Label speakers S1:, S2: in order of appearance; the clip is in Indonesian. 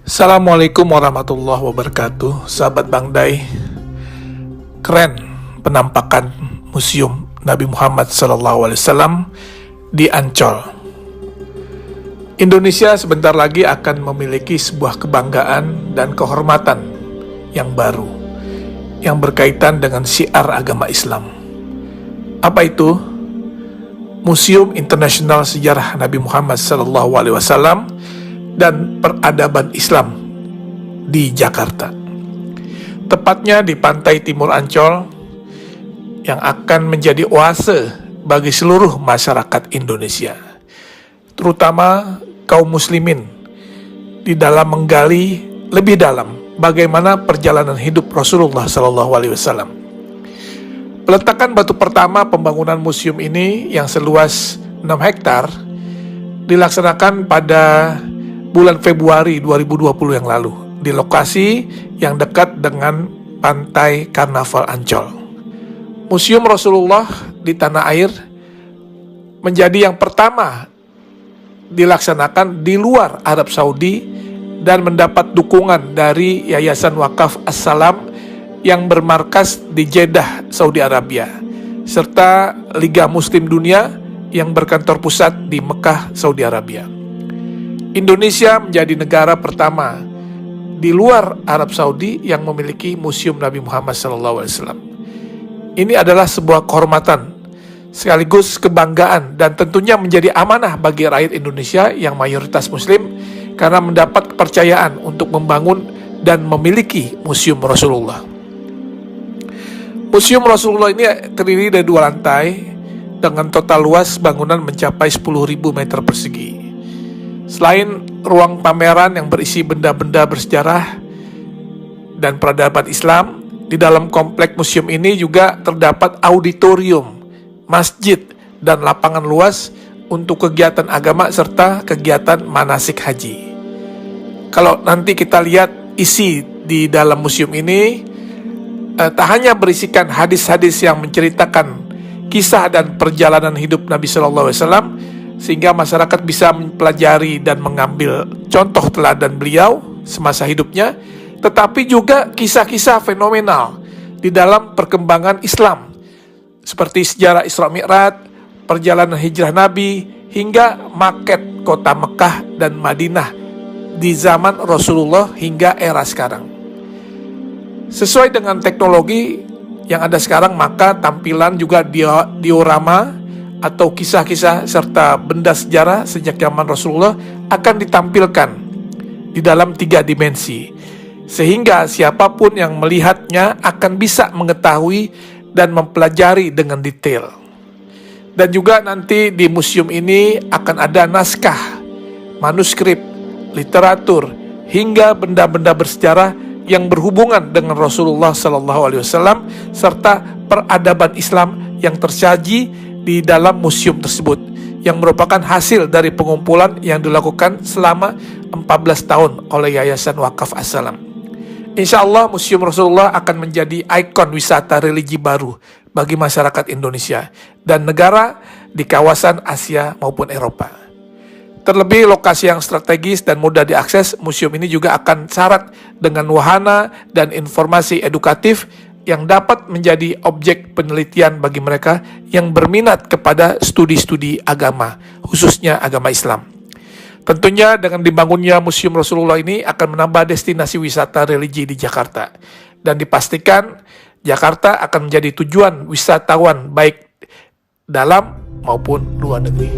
S1: Assalamualaikum warahmatullahi wabarakatuh. Sahabat Bang Day, keren penampakan Museum Nabi Muhammad SAW di Ancol. Indonesia sebentar lagi akan memiliki sebuah kebanggaan dan kehormatan yang baru yang berkaitan dengan syiar agama Islam. Apa itu? Museum Internasional Sejarah Nabi Muhammad SAW dan Peradaban Islam di Jakarta. Tepatnya di pantai timur Ancol yang akan menjadi oase bagi seluruh masyarakat Indonesia, terutama kaum muslimin, di dalam menggali lebih dalam bagaimana perjalanan hidup Rasulullah SAW. Peletakan batu pertama pembangunan museum ini yang seluas 6 hektar dilaksanakan pada bulan Februari 2020 yang lalu di lokasi yang dekat dengan pantai Karnaval Ancol. Museum Rasulullah di tanah air menjadi yang pertama dilaksanakan di luar Arab Saudi dan mendapat dukungan dari Yayasan Wakaf As-Salam yang bermarkas di Jeddah, Saudi Arabia, serta Liga Muslim Dunia yang berkantor pusat di Mekah, Saudi Arabia. Indonesia menjadi negara pertama di luar Arab Saudi yang memiliki Museum Nabi Muhammad SAW. Ini adalah sebuah kehormatan sekaligus kebanggaan dan tentunya menjadi amanah bagi rakyat Indonesia yang mayoritas Muslim karena mendapat kepercayaan untuk membangun dan memiliki Museum Rasulullah. Museum Rasulullah ini terdiri dari 2 lantai dengan total luas bangunan mencapai 10.000 meter persegi. Selain ruang pameran yang berisi benda-benda bersejarah dan peradaban Islam, di dalam komplek museum ini juga terdapat auditorium, masjid, dan lapangan luas untuk kegiatan agama serta kegiatan manasik haji. Kalau nanti kita lihat isi di dalam museum ini, tak hanya berisikan hadis-hadis yang menceritakan kisah dan perjalanan hidup Nabi SAW, sehingga masyarakat bisa mempelajari dan mengambil contoh teladan beliau semasa hidupnya, tetapi juga kisah-kisah fenomenal di dalam perkembangan Islam, seperti sejarah Isra Mi'raj, perjalanan hijrah Nabi, hingga maket kota Mekah dan Madinah di zaman Rasulullah hingga era sekarang. Sesuai dengan teknologi yang ada sekarang, maka tampilan juga diorama atau kisah-kisah serta benda sejarah sejak zaman Rasulullah akan ditampilkan di dalam 3 dimensi, sehingga siapapun yang melihatnya akan bisa mengetahui dan mempelajari dengan detail. Dan juga nanti di museum ini akan ada naskah, manuskrip, literatur, hingga benda-benda bersejarah yang berhubungan dengan Rasulullah SAW serta peradaban Islam yang tersaji di dalam museum tersebut, yang merupakan hasil dari pengumpulan yang dilakukan selama 14 tahun oleh Yayasan Wakaf As-Salam. Insya Allah Museum Rasulullah akan menjadi ikon wisata religi baru bagi masyarakat Indonesia dan negara di kawasan Asia maupun Eropa. Terlebih lokasi yang strategis dan mudah diakses, museum ini juga akan syarat dengan wahana dan informasi edukatif yang dapat menjadi objek penelitian bagi mereka yang berminat kepada studi-studi agama, khususnya agama Islam. Tentunya dengan dibangunnya Museum Rasulullah ini akan menambah destinasi wisata religi di Jakarta, dan dipastikan Jakarta akan menjadi tujuan wisatawan baik dalam maupun luar negeri.